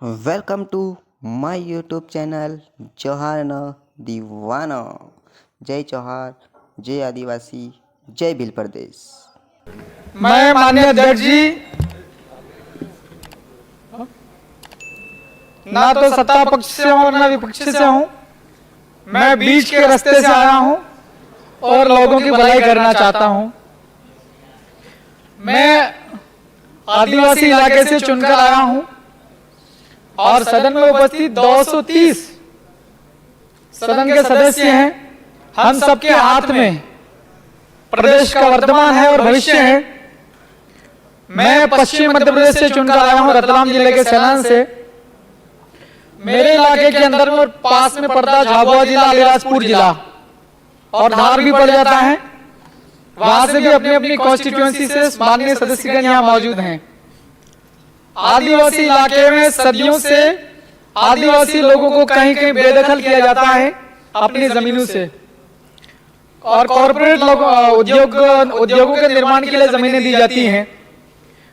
Welcome to my YouTube channel Johar Na दीवाना। जय जोहार, जय आदिवासी, जय भील प्रदेश। मैं माननीय अध्यक्ष जी ना तो सत्ता पक्ष से हूं और ना विपक्ष से हूं। मैं बीच के रास्ते से आया हूं और लोगों की भलाई करना चाहता हूं। मैं आदिवासी इलाके से चुनकर आया हूं और सदन में उपस्थित 230 सदन के सदस्य हैं। हम सबके हाथ में प्रदेश का वर्तमान है और भविष्य है। मैं पश्चिम मध्य प्रदेश से चुनकर आया हूं, रतलाम जिले के सैलान से। मेरे इलाके के अंदर में पास में पड़ता है झाबुआ जिला, अलीराजपुर जिला और धार भी पड़ जाता है। वहां से भी अपनी अपनी कॉन्स्टिट्यूएंसी से माननीय सदस्यगण यहाँ मौजूद हैं। आदिवासी इलाके में सदियों से आदिवासी लोगों को कहीं कहीं बेदखल किया जाता है अपनी जमीनों से, और कॉर्पोरेट उद्योगों के निर्माण के लिए जमीनें दी जाती हैं।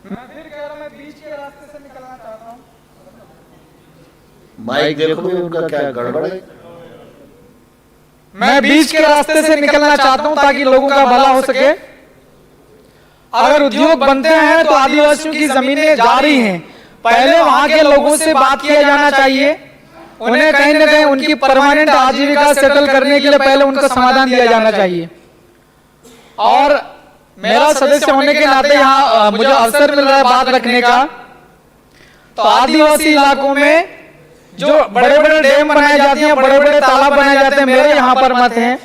मैं फिर कह रहा हूं, मैं बीच के रास्ते से निकलना चाहता हूं। माइक देखो भी उनका क्या गड़बड़ है। मैं बीच के रास्ते से निकलना चाहता हूं ताकि लोगों का भला हो सके। अगर उद्योग बनते हैं तो आदिवासियों की जमीनें जा रही हैं, पहले वहां के लोगों से बात किया जाना चाहिए। उन्हें कहीं ना कहीं उनकी परमानेंट आजीविका सेटल करने के लिए पहले उनका समाधान दिया जाना चाहिए। और मेरा सदस्य होने के नाते यहाँ मुझे अवसर मिल रहा है बात रखने का। तो आदिवासी इलाकों में जो बड़े बड़े डैम बनाए जाते हैं, बड़े बड़े तालाब बनाए जाते हैं, मेरे यहाँ पर मत हैं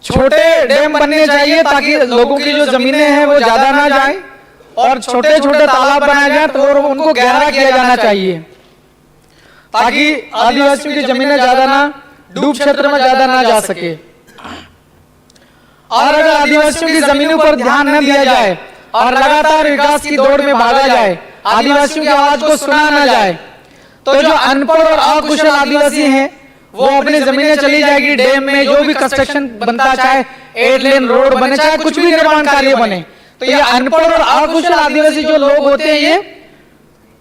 छोटे डैम बनने चाहिए ताकि लोगों की जो जमीनें हैं वो ज्यादा ना जाए, और छोटे छोटे तालाब बनाए जाए तो उनको गहरा किया जाना चाहिए ताकि आदिवासियों की जमीनें ज्यादा ना डूब क्षेत्र में ज्यादा ना जा सके। और अगर आदिवासियों की जमीनों पर ध्यान न दिया जाए और लगातार विकास की दौड़ में भागा जाए, आदिवासियों की आवाज को सुना न जाए, तो जो अनपढ़ और अकुशल आदिवासी हैं वो अपनी जमीनें चली जाएगी। डैम में जो भी कंस्ट्रक्शन बनता, चाहे 8 लेन रोड बने, चाहे कुछ भी निर्माण कार्य बने, तो ये अनपढ़ और अकुशल आदिवासी जो लोग होते हैं ये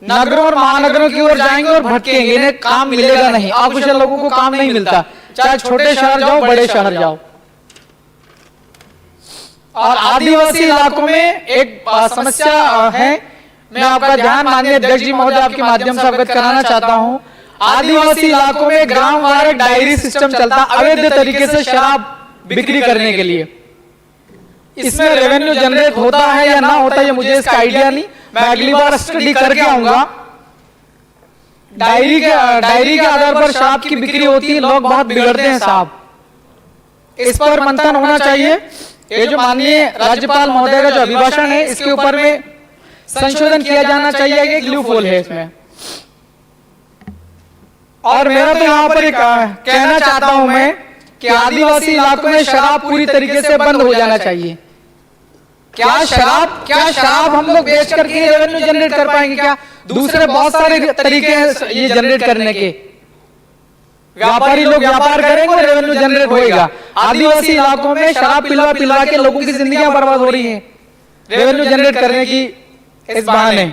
नगरों और महानगरों की ओर जाएंगे और भटकेंगे। इन्हें काम मिलेगा नहीं, अकुशल लोगों को काम नहीं मिलता, चाहे छोटे शहर जाओ बड़े शहर जाओ। और आदिवासी इलाकों में एक समस्या है, मैं आपका ध्यान माननीय अध्यक्ष जी महोदय आपके माध्यम से अवगत कराना चाहता हूं। आदिवासी इलाकों में ग्राम वार एक डायरी सिस्टम चलता, अवैध तरीके से शराब बिक्री करने के लिए। इसमें रेवेन्यू जनरेट होता है या ना होता है मुझे इसका आइडिया नहीं, मैं अगली बार स्टडी करके आऊंगा। डायरी के आधार पर शराब की बिक्री होती है, लोग बहुत बिगड़ते हैं साहब। इस पर मंथन होना चाहिए। ये जो माननीय राज्यपाल महोदय का जो अभिभाषण है इसके ऊपर में संशोधन किया जाना चाहिए कि लूपहोल है इसमें। और मेरा तो यहाँ पर कहना चाहता हूं मैं कि आदिवासी इलाकों में शराब पूरी तरीके से बंद हो जाना चाहिए। क्या शराब हम लोग बेच करके रेवेन्यू जनरेट कर पाएंगे? क्या दूसरे बहुत सारे तरीके हैं ये जनरेट करने के। व्यापारी लोग व्यापार करेंगे और रेवेन्यू जनरेट होएगा। आदिवासी इलाकों में शराब पिलवा पिलवा के लोगों की जिंदगियां बर्बाद हो रही हैं रेवेन्यू जनरेट करने की इस बहाने।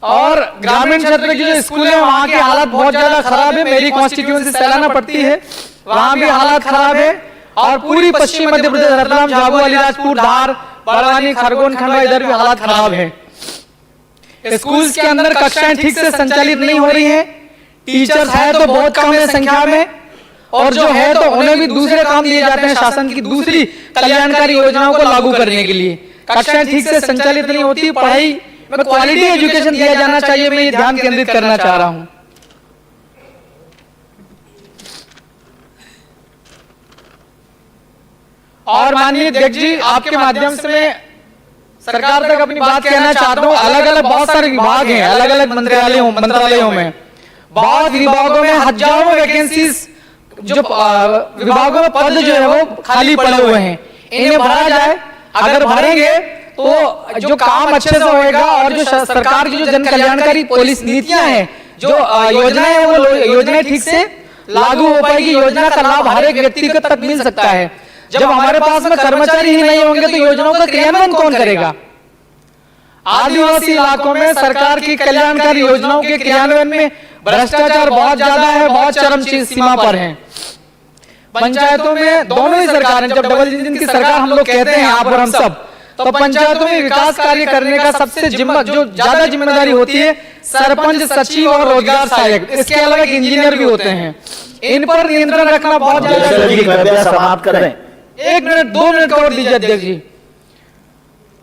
और ग्रामीण क्षेत्र की जो स्कूल है वहां की हालत बहुत ज्यादा खराब है। मेरी कॉन्स्टिट्यूएंसी सैलाना पड़ती है, वहां भी हालत खराब है। और पूरी पश्चिम मध्य प्रदेश, रतलाम, झाबुआ, अलीराजपुर, धार, बड़वानी, खरगोन, खंडवा, इधर भी हालत खराब है। स्कूल्स के अंदर कक्षाएं ठीक से संचालित नहीं हो रही हैं। टीचर्स है तो बहुत कम है संख्या में, और जो है तो उन्हें भी दूसरे काम दिए जाते हैं शासन की दूसरी कल्याणकारी योजनाओं को लागू करने के लिए। कक्षाएं ठीक से संचालित नहीं होती, पढ़ाई में क्वालिटी एजुकेशन दिया जाना चाहिए। मैं ये ध्यान केंद्रित करना चाह रहा हूं। और माननीय अध्यक्ष जी आपके माध्यम से मैं सरकार तक अपनी बात कहना चाहता हूं। अलग अलग बहुत सारे विभाग हैं, अलग अलग मंत्रालयों में बहुत विभागों में हजारों वैकेंसीज, जो विभागों में पद जो है वो खाली पड़े हुए हैं, इन्हें भरा जाए। अगर भरेंगे तो जो काम अच्छे से होएगा और जो सरकार की जो जन कल्याणकारी पॉलिसी नीतियां हैं, जो योजनाएं हैं, वो योजनाएं ठीक से लागू हो पाएगी। योजना का लाभ हर एक व्यक्ति को तक मिल सकता है। जब हमारे पास में कर्मचारी ही नहीं होंगे तो योजनाओं का क्रियान्वयन कौन करेगा? आदिवासी इलाकों में सरकार की कल्याणकारी योजनाओं के क्रियान्वयन में भ्रष्टाचार बहुत ज्यादा है, बहुत चरम सीमा पर है। पंचायतों में दोनों ही सरकारें, जब डबल इंजन की सरकार हम लोग कहते हैं यहाँ पर हम सब, तो पंचायतों में विकास कार्य करने का सबसे जो ज्यादा जिम्मेदारी होती है सरपंच, सचिव और रोजगार सहायक, इसके अलावा एक इंजीनियर भी होते हैं। इन पर नियंत्रण रखना बहुत ज्यादा। समाप्त करें। 1 मिनट 2 मिनट और दीजिए अध्यक्ष जी।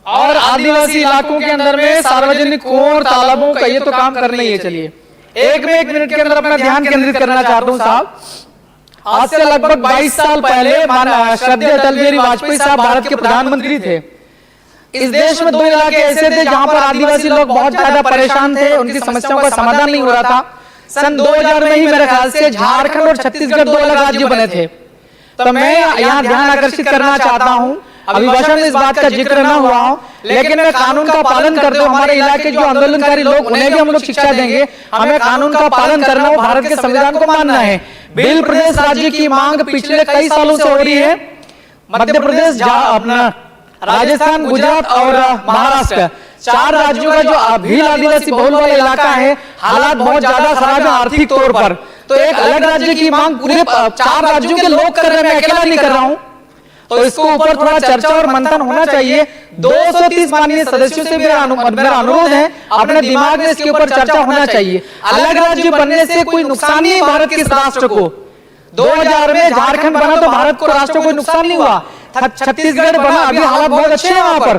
और आदिवासी इलाकों के अंदर में सार्वजनिक कुओं और तालाबों का ये तो काम करना ही है। चलिए 1 मिनट के अंदर अपना ध्यान केंद्रित करना चाहता हूँ साहब। आज से लगभग 22 साल पहले श्रद्धेय अटल बिहारी वाजपेयी साहब भारत के प्रधानमंत्री थे। इस देश में 2 इलाके ऐसे थे जहां पर आदिवासी लोग बहुत ज्यादा परेशान थे, उनकी समस्याओं का समाधान नहीं हो रहा था। सन 2000 में ही मेरे ख्याल से झारखंड और छत्तीसगढ़ 2 अलग राज्य बने थे। तो मैं यहाँ ध्यान आकर्षित करना चाहता हूँ, अभिभाषण में इस बात का जिक्र न हुआ हो, लेकिन मैं कानून का पालन करते हुए हमारे इलाके जो आंदोलनकारी लोग, उन्हें भी हम लोग शिक्षा देंगे। हमें कानून का पालन करना हो, भारत के संविधान को मानना है। बिल प्रदेश राज्य की मांग पिछले कई सालों से हो रही है। मध्य प्रदेश, अपना राजस्थान, गुजरात और महाराष्ट्र, 4 राज्यों का जो भील आदिवासी बहुल वाला इलाका है, हालात बहुत ज्यादा खराब है आर्थिक तौर पर। तो एक अलग राज्य की मांग पूरे 4 राज्यों के लोग कर रहे हैं, मैं अकेला नहीं कर रहा हूं। तो इसको ऊपर थोड़ा चर्चा और मंथन होना चाहिए। 230 माननीय सदस्यों से मेरा अनुरोध है, अपने दिमाग में इसके ऊपर चर्चा होना चाहिए। अलग राज्य बनने से कोई नुकसान नहीं है भारत के राष्ट्र को। 2000 में झारखंड बना तो भारत को राष्ट्र को कोई नुकसान नहीं हुआ। छत्तीसगढ़ बना, अभी हालात बहुत अच्छे हैं, वहां पर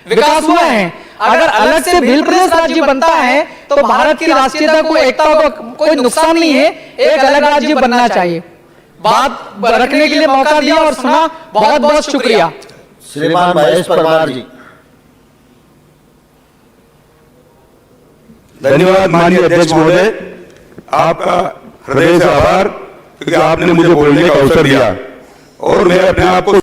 विकास हुआ है। अगर अलग से भील प्रदेश राज्य बनता है तो भारत की राष्ट्रीयता को, एकता को कोई नुकसान नहीं है। एक अलग राज्य बनना चाहिए। बात रखने के लिए मौका दिया और सुना, बहुत बहुत शुक्रिया। श्रीमान महेश परमार जी। धन्यवाद माननीय अध्यक्ष महोदय, आपका हृदय से आभार कि आपने मुझे बोलने का अवसर दिया और मैं अपने आप को